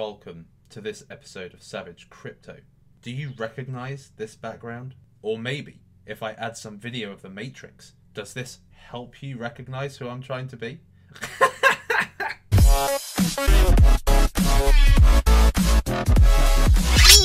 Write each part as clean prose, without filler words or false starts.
welcome to this episode of Savage Crypto. Do you recognize this background? Or maybe, if I add some video of the Matrix, does this help you recognize who I'm trying to be?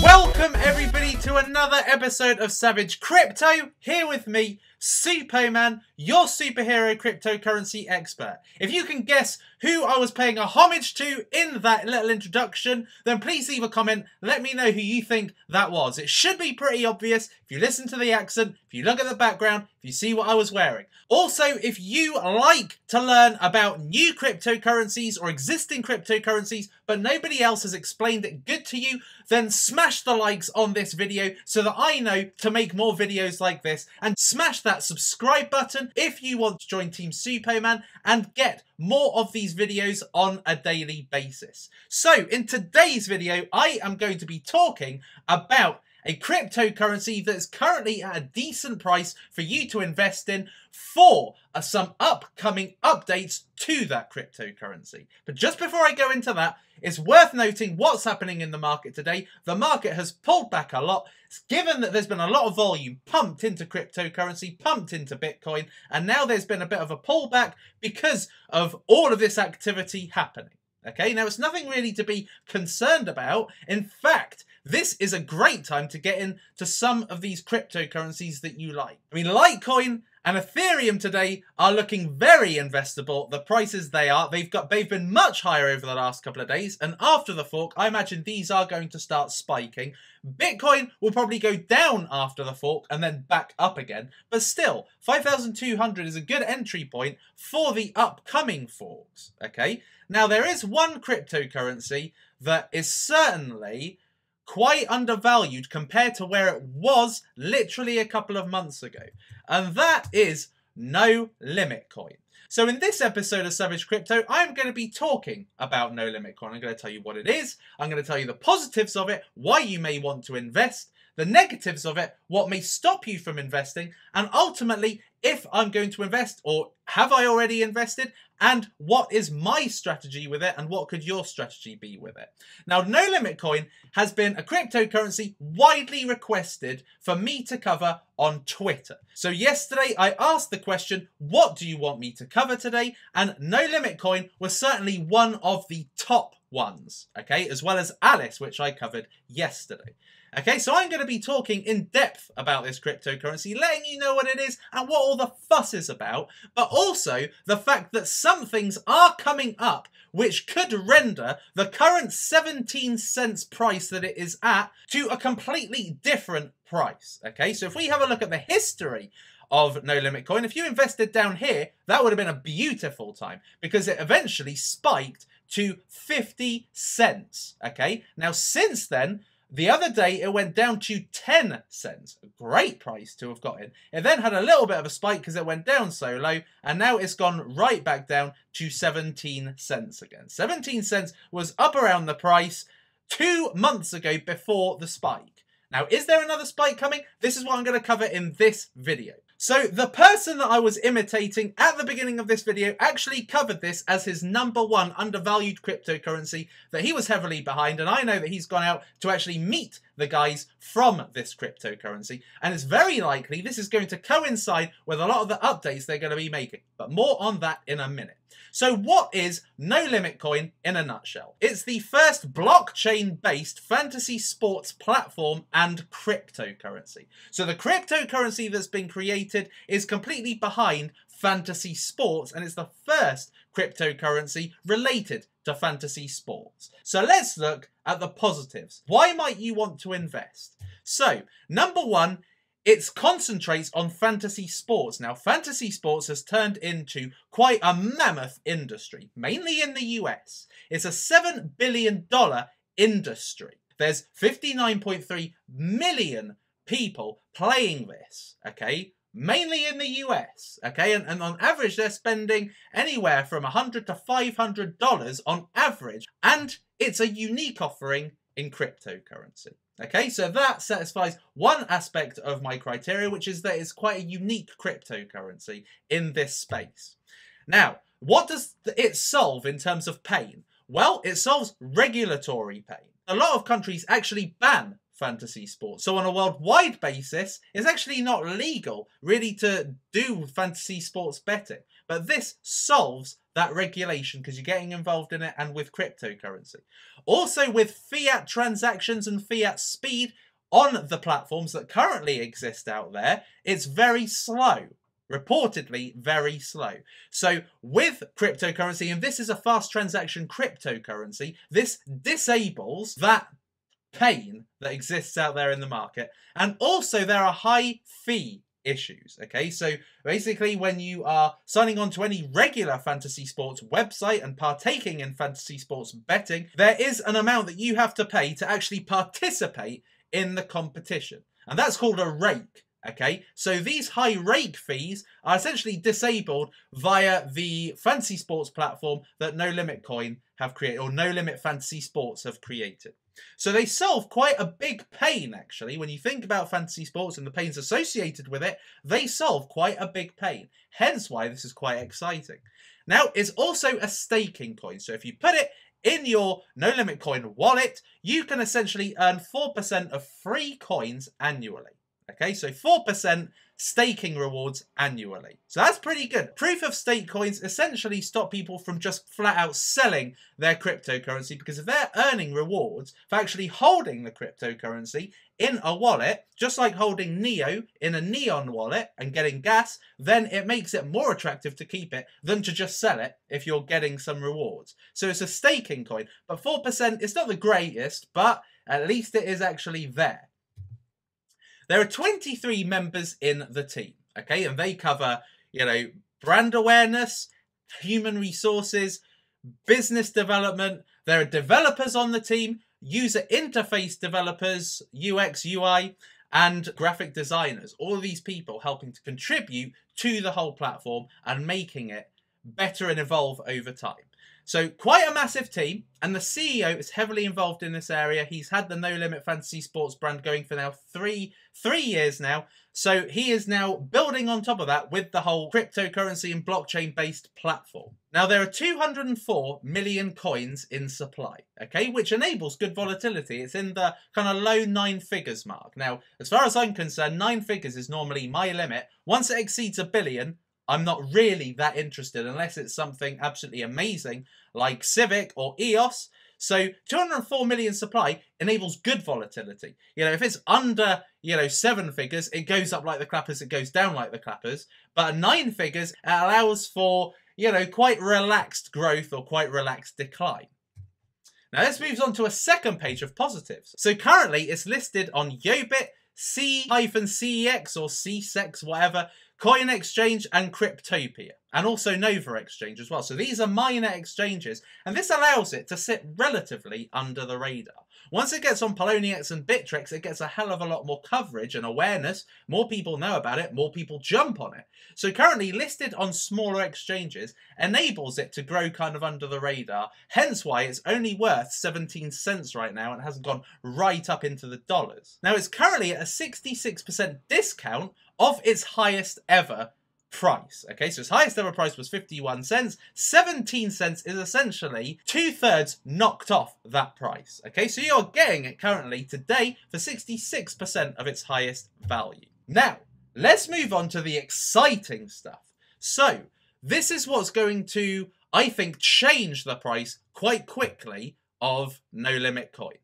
Welcome everybody to another episode of Savage Crypto. Here with me, Superman, your superhero cryptocurrency expert. If you can guess who I was paying a homage to in that little introduction, then please leave a comment. Let me know who you think that was. It should be pretty obvious if you listen to the accent, if you look at the background, if you see what I was wearing. Also, if you like to learn about new cryptocurrencies or existing cryptocurrencies, but nobody else has explained it good to you, then smash the likes on this video so that I know to make more videos like this, and smash that subscribe button if you want to join Team Superman and get more of these videos on a daily basis. So in today's video, I am going to be talking about a cryptocurrency that's currently at a decent price for you to invest in for some upcoming updates to that cryptocurrency. But just before I go into that, it's worth noting what's happening in the market today. The market has pulled back a lot, given that there's been a lot of volume pumped into cryptocurrency, pumped into Bitcoin, and now there's been a bit of a pullback because of all of this activity happening. Okay, now it's nothing really to be concerned about. In fact, this is a great time to get into some of these cryptocurrencies that you like. I mean, Litecoin and Ethereum today are looking very investable. The prices they've been much higher over the last couple of days, and after the fork, I imagine these are going to start spiking. Bitcoin will probably go down after the fork and then back up again, but still, 5,200 is a good entry point for the upcoming forks. Okay, now there is one cryptocurrency that is certainly quite undervalued compared to where it was literally a couple of months ago, and that is Nolimitcoin. So in this episode of Savage Crypto, I'm going to be talking about Nolimitcoin. I'm going to tell you what it is, I'm going to tell you the positives of it, why you may want to invest, the negatives of it, what may stop you from investing, and ultimately if I'm going to invest or have I already invested, and what is my strategy with it, and what could your strategy be with it. Now, Nolimitcoin has been a cryptocurrency widely requested for me to cover on Twitter. So yesterday I asked the question, what do you want me to cover today? And Nolimitcoin was certainly one of the top ones, okay, as well as Alice, which I covered yesterday. Okay, so I'm going to be talking in depth about this cryptocurrency, letting you know what it is and what all the fuss is about, but also the fact that some things are coming up which could render the current 17 cents price that it is at to a completely different price. Okay, so if we have a look at the history of Nolimitcoin, if you invested down here, that would have been a beautiful time because it eventually spiked to 50 cents. Okay, now since then, the other day, it went down to 10 cents. A great price to have got in. It then had a little bit of a spike because it went down so low, and now it's gone right back down to 17 cents again. 17 cents was up around the price 2 months ago before the spike. Now, is there another spike coming? This is what I'm going to cover in this video. So the person that I was imitating at the beginning of this video actually covered this as his #1 undervalued cryptocurrency that he was heavily behind, and I know that he's gone out to actually meet the guys from this cryptocurrency, and it's very likely this is going to coincide with a lot of the updates they're going to be making, but more on that in a minute. So what is Nolimitcoin in a nutshell? It's the first blockchain-based fantasy sports platform and cryptocurrency. So the cryptocurrency that's been created is completely behind fantasy sports, and it's the first cryptocurrency related to fantasy sports. So let's look at the positives. Why might you want to invest? So, #1, it concentrates on fantasy sports. Now, fantasy sports has turned into quite a mammoth industry, mainly in the US. It's a $7 billion industry. There's 59.3 million people playing this, okay? Mainly in the US, okay? And on average, they're spending anywhere from $100 to $500 on average. And it's a unique offering in cryptocurrency. Okay, so that satisfies one aspect of my criteria, which is that it's quite a unique cryptocurrency in this space. Now, what does it solve in terms of pain? Well, it solves regulatory pain. A lot of countries actually ban fantasy sports. So on a worldwide basis, it's actually not legal really to do fantasy sports betting. But this solves that regulation because you're getting involved in it, and with cryptocurrency. Also with fiat transactions and fiat speed on the platforms that currently exist out there, it's very slow. Reportedly very slow. So with cryptocurrency, and this is a fast transaction cryptocurrency, this disables that pain that exists out there in the market. And also there are high fee issues. Okay, so basically when you are signing on to any regular fantasy sports website and partaking in fantasy sports betting, there is an amount that you have to pay to actually participate in the competition, and that's called a rake. Okay, so these high rake fees are essentially disabled via the fantasy sports platform that Nolimitcoin have created, or No Limit Fantasy Sports have created. So they solve quite a big pain, actually. When you think about fantasy sports and the pains associated with it, they solve quite a big pain. Hence why this is quite exciting. Now, it's also a staking coin. So if you put it in your Nolimitcoin wallet, you can essentially earn 4% of free coins annually. Okay, so 4% staking rewards annually. So that's pretty good. Proof of stake coins essentially stop people from just flat out selling their cryptocurrency, because if they're earning rewards for actually holding the cryptocurrency in a wallet, just like holding Neo in a Neon wallet and getting gas, then it makes it more attractive to keep it than to just sell it if you're getting some rewards. So it's a staking coin, but 4%, it's not the greatest, but at least it is actually there. There are 23 members in the team, okay, and they cover, brand awareness, human resources, business development. There are developers on the team, user interface developers, UX, UI, and graphic designers. All of these people helping to contribute to the whole platform and making it better and evolve over time. So quite a massive team, and the CEO is heavily involved in this area. He's had the No Limit Fantasy Sports brand going for now three years now. So he is now building on top of that with the whole cryptocurrency and blockchain-based platform. Now there are 204 million coins in supply, okay, which enables good volatility. It's in the kind of low 9 figures mark. Now, as far as I'm concerned, 9 figures is normally my limit. Once it exceeds $1 billion, I'm not really that interested unless it's something absolutely amazing like Civic or EOS. So 204 million supply enables good volatility. If it's under, 7 figures, it goes up like the clappers, it goes down like the clappers. But 9 figures, it allows for, quite relaxed growth or quite relaxed decline. Now this moves on to a second page of positives. So currently it's listed on Yobit, C-CEX or CSEX, whatever, Coin Exchange and Cryptopia, and also Nova Exchange as well. So these are minor exchanges, and this allows it to sit relatively under the radar. Once it gets on Poloniex and Bittrex, it gets a hell of a lot more coverage and awareness. More people know about it, more people jump on it. So currently listed on smaller exchanges enables it to grow kind of under the radar, hence why it's only worth 17 cents right now and hasn't gone right up into the dollars. Now it's currently at a 66% discount of its highest ever price. Okay, so its highest ever price was 51 cents. 17 cents is essentially 2/3 knocked off that price. Okay, so you're getting it currently today for 66% of its highest value. Now, let's move on to the exciting stuff. So, this is what's going to, I think, change the price quite quickly of Nolimitcoin.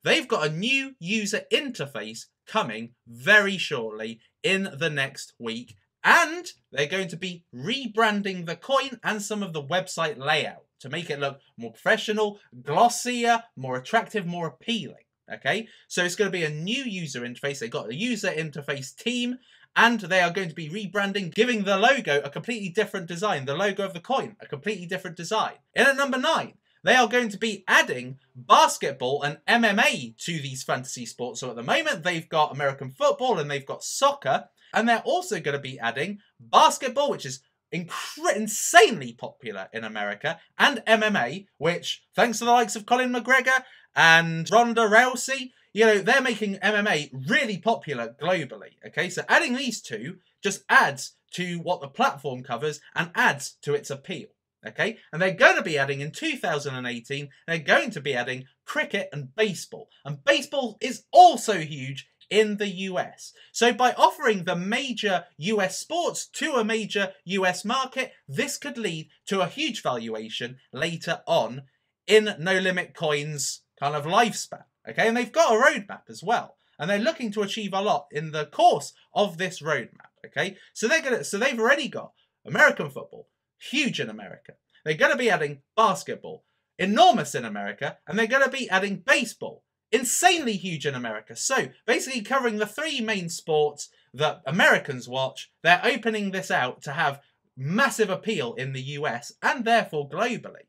They've got a new user interface coming very shortly in the next week, and they're going to be rebranding the coin and some of the website layout to make it look more professional, glossier, more attractive, more appealing. Okay, so it's going to be a new user interface. They've got a user interface team, and they are going to be rebranding, giving the logo a completely different design, the logo of the coin, a completely different design. In at number 9, they are going to be adding basketball and MMA to these fantasy sports. So at the moment, they've got American football and they've got soccer. And they're also going to be adding basketball, which is insanely popular in America, and MMA, which, thanks to the likes of Colin McGregor and Ronda Rousey, they're making MMA really popular globally. Okay, so adding these two just adds to what the platform covers and adds to its appeal. Okay, and they're going to be adding in 2018, they're going to be adding cricket and baseball. And baseball is also huge in the US. So by offering the major US sports to a major US market, this could lead to a huge valuation later on in Nolimitcoin's kind of lifespan. Okay, and they've got a roadmap as well. And they're looking to achieve a lot in the course of this roadmap. Okay, so they've already got American football, huge in America. They're going to be adding basketball, enormous in America, and they're going to be adding baseball, insanely huge in America. So basically covering the three main sports that Americans watch, they're opening this out to have massive appeal in the US and therefore globally.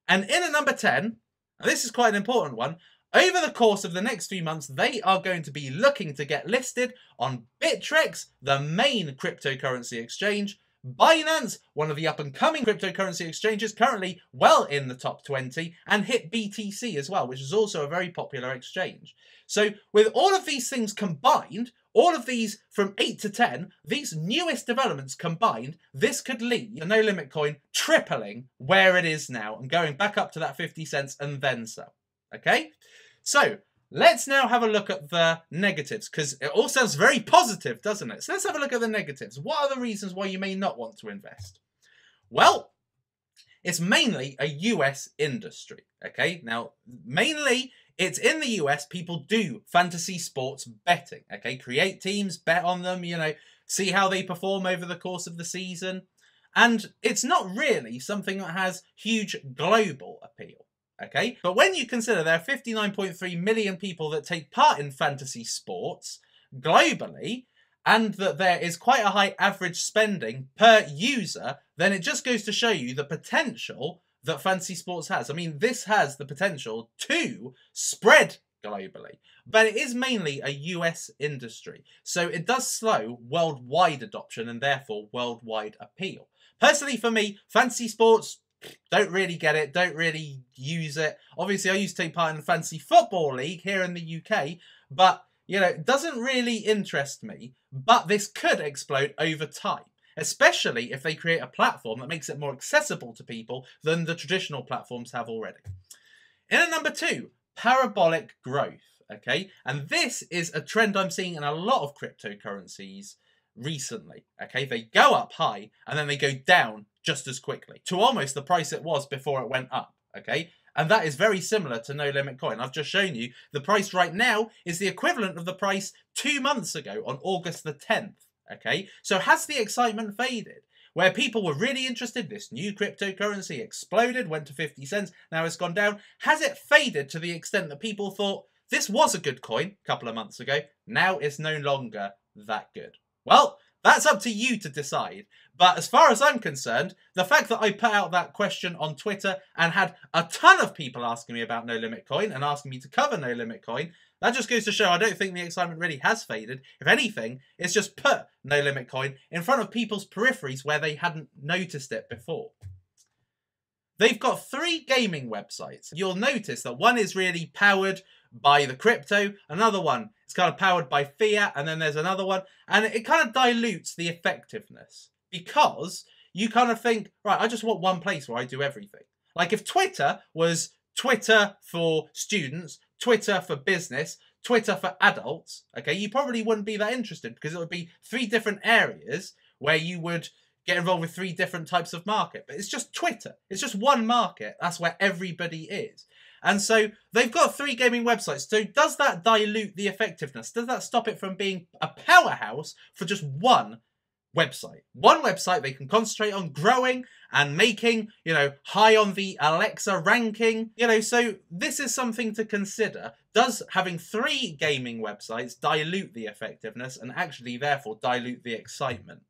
And in at number 10, and this is quite an important one, over the course of the next few months, they are going to be looking to get listed on Bittrex, the main cryptocurrency exchange, Binance, one of the up-and-coming cryptocurrency exchanges, currently well in the top 20, and hit BTC as well, which is also a very popular exchange. So with all of these things combined, all of these from 8 to 10, these newest developments combined, this could lead to Nolimitcoin tripling where it is now and going back up to that 50 cents and then some. Okay? So let's now have a look at the negatives, because it all sounds very positive, doesn't it? So let's have a look at the negatives. What are the reasons why you may not want to invest? Well, it's mainly a US industry, okay? Now, mainly it's in the US, people do fantasy sports betting, okay? Create teams, bet on them, you know, see how they perform over the course of the season. And it's not really something that has huge global appeal. Okay, but when you consider there are 59.3 million people that take part in fantasy sports globally, and that there is quite a high average spending per user, then it just goes to show you the potential that fantasy sports has. I mean, this has the potential to spread globally, but it is mainly a US industry. So it does slow worldwide adoption and therefore worldwide appeal. Personally, for me, fantasy sports, don't really get it, don't really use it. Obviously, I used to take part in the Fantasy Football League here in the UK, but, you know, it doesn't really interest me. But this could explode over time, especially if they create a platform that makes it more accessible to people than the traditional platforms have already. In at number 2, Parabolic Growth, okay? And this is a trend I'm seeing in a lot of cryptocurrencies recently, okay? They go up high and then they go down just as quickly to almost the price it was before it went up, okay? And that is very similar to Nolimitcoin. I've just shown you the price right now is the equivalent of the price 2 months ago on August the 10th, okay? So has the excitement faded? Where people were really interested, this new cryptocurrency exploded, went to 50 cents, now it's gone down. Has it faded to the extent that people thought this was a good coin a couple of months ago, now it's no longer that good? Well, that's up to you to decide. But as far as I'm concerned, the fact that I put out that question on Twitter and had a ton of people asking me about Nolimitcoin and asking me to cover Nolimitcoin, that just goes to show I don't think the excitement really has faded. If anything, it's just put Nolimitcoin in front of people's peripheries where they hadn't noticed it before. They've got 3 gaming websites. You'll notice that one is really powered by the crypto, another one is kind of powered by fiat, and then there's another one, and it kind of dilutes the effectiveness because you kind of think, right, I just want one place where I do everything. Like if Twitter was Twitter for students, Twitter for business, Twitter for adults, okay, you probably wouldn't be that interested because it would be 3 different areas where you would get involved with 3 different types of market. But it's just Twitter. It's just one market. That's where everybody is. And so they've got 3 gaming websites. So does that dilute the effectiveness? Does that stop it from being a powerhouse for just one website? One website they can concentrate on growing and making, you know, high on the Alexa ranking. You know, so this is something to consider. Does having 3 gaming websites dilute the effectiveness and actually therefore dilute the excitement?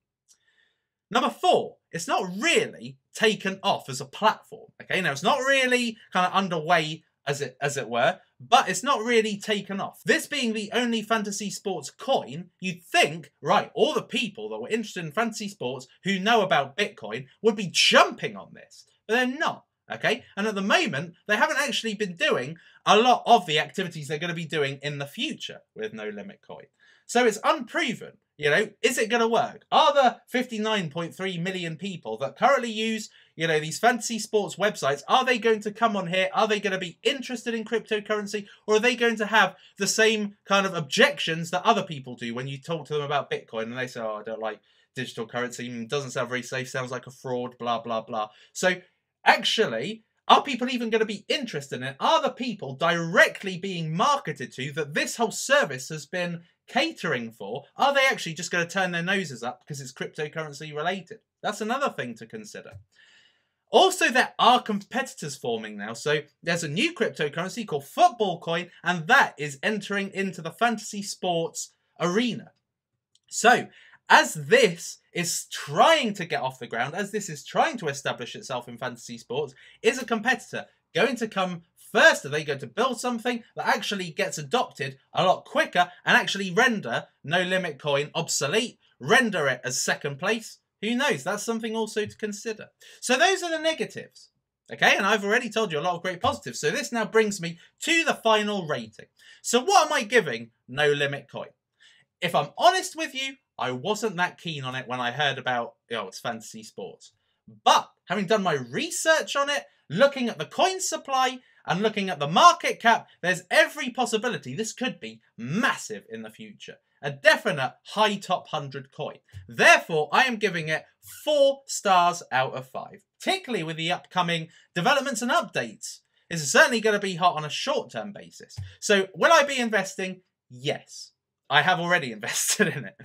Number 4, it's not really taken off as a platform. Okay, now it's not really kind of underway as it were, but it's not really taken off. This being the only fantasy sports coin, you'd think, right, all the people that were interested in fantasy sports who know about Bitcoin would be jumping on this, but they're not. Okay, and at the moment, they haven't actually been doing a lot of the activities they're going to be doing in the future with Nolimitcoin. So it's unproven. You know, is it going to work? Are the 59.3 million people that currently use, you know, these fantasy sports websites, are they going to come on here? Are they going to be interested in cryptocurrency? Or are they going to have the same kind of objections that other people do when you talk to them about Bitcoin and they say, oh, I don't like digital currency, it doesn't sound very safe, sounds like a fraud, blah, blah, blah. So actually, are people even going to be interested in it? Are the people directly being marketed to that this whole service has been catering for? Are they actually just going to turn their noses up because it's cryptocurrency related? That's another thing to consider. Also, there are competitors forming now. So there's a new cryptocurrency called Football Coin, and that is entering into the fantasy sports arena. So as this is trying to get off the ground, as this is trying to establish itself in fantasy sports, is a competitor going to come first? Are they going to build something that actually gets adopted a lot quicker and actually render Nolimitcoin obsolete, render it as second place? Who knows? That's something also to consider. So those are the negatives. Okay, and I've already told you a lot of great positives. So this now brings me to the final rating. So what am I giving Nolimitcoin? If I'm honest with you, I wasn't that keen on it when I heard about, it's fantasy sports. But having done my research on it, looking at the coin supply and looking at the market cap, there's every possibility this could be massive in the future. A definite high top 100 coin. Therefore, I am giving it 4 stars out of 5, particularly with the upcoming developments and updates. This is certainly going to be hot on a short-term basis. So will I be investing? Yes. I have already invested in it.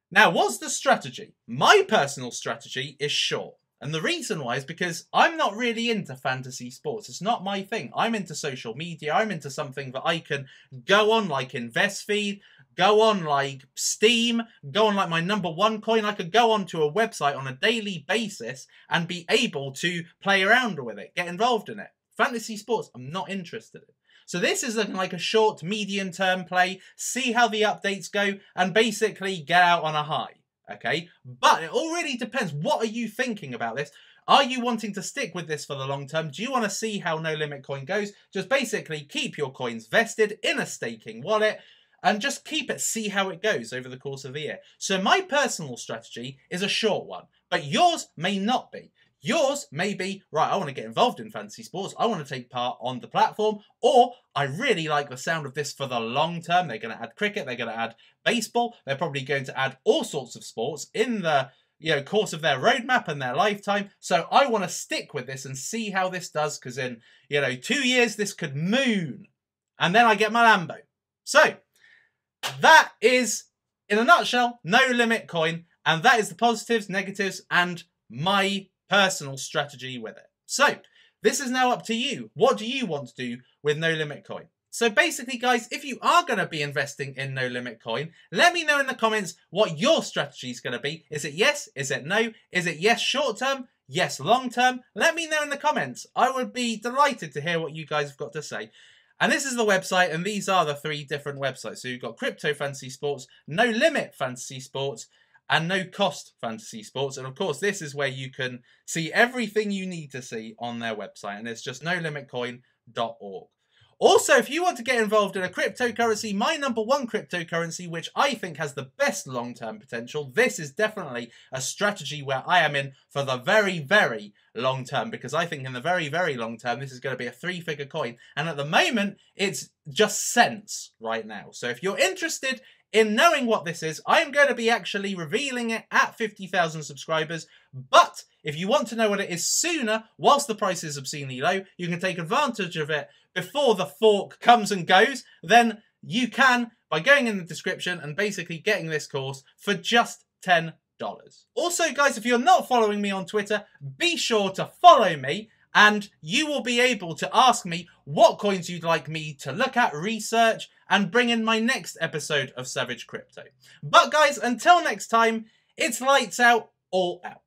Now, what's the strategy? My personal strategy is short. And the reason why is because I'm not really into fantasy sports. It's not my thing. I'm into social media. I'm into something that I can go on like InvestFeed, go on like Steam, go on like my #1 coin. I could go onto a website on a daily basis and be able to play around with it, get involved in it. Fantasy sports, I'm not interested in. So this is like a short, medium-term play, see how the updates go, and basically get out on a high, okay? But it all really depends. What are you thinking about this? Are you wanting to stick with this for the long term? Do you want to see how Nolimitcoin goes? Just basically keep your coins vested in a staking wallet and just keep it, see how it goes over the course of the year. So my personal strategy is a short one, but yours may not be. Yours may be, right, I want to get involved in fantasy sports. I want to take part on the platform. Or I really like the sound of this for the long term. They're going to add cricket. They're going to add baseball. They're probably going to add all sorts of sports in the course of their roadmap and their lifetime. So I want to stick with this and see how this does. Because in, 2 years, this could moon. And then I get my Lambo. So that is, in a nutshell, Nolimitcoin. And that is the positives, negatives, and my personal strategy with it. So this is now up to you. What do you want to do with Nolimitcoin? So basically, guys, if you are going to be investing in Nolimitcoin, let me know in the comments what your strategy is going to be. Is it yes? Is it no? Is it yes short term? Yes long term? Let me know in the comments. I would be delighted to hear what you guys have got to say. And this is the website, and these are the 3 different websites. So you've got Crypto Fantasy Sports, No Limit Fantasy Sports, and No Cost Fantasy Sports. And of course, this is where you can see everything you need to see on their website. And it's just nolimitcoin.org. Also, if you want to get involved in a cryptocurrency, my #1 cryptocurrency, which I think has the best long-term potential, this is definitely a strategy where I am in for the very, very long term, because I think in the very, very long term, this is going to be a 3-figure coin. And at the moment, it's just cents right now. So if you're interested in knowing what this is, I'm going to be actually revealing it at 50,000 subscribers. But if you want to know what it is sooner, whilst the price is obscenely low, you can take advantage of it before the fork comes and goes, then you can by going in the description and basically getting this course for just $10. Also, guys, if you're not following me on Twitter, be sure to follow me, and you will be able to ask me what coins you'd like me to look at, research, and bring in my next episode of Savage Crypto. But guys, until next time, it's lights out, all out.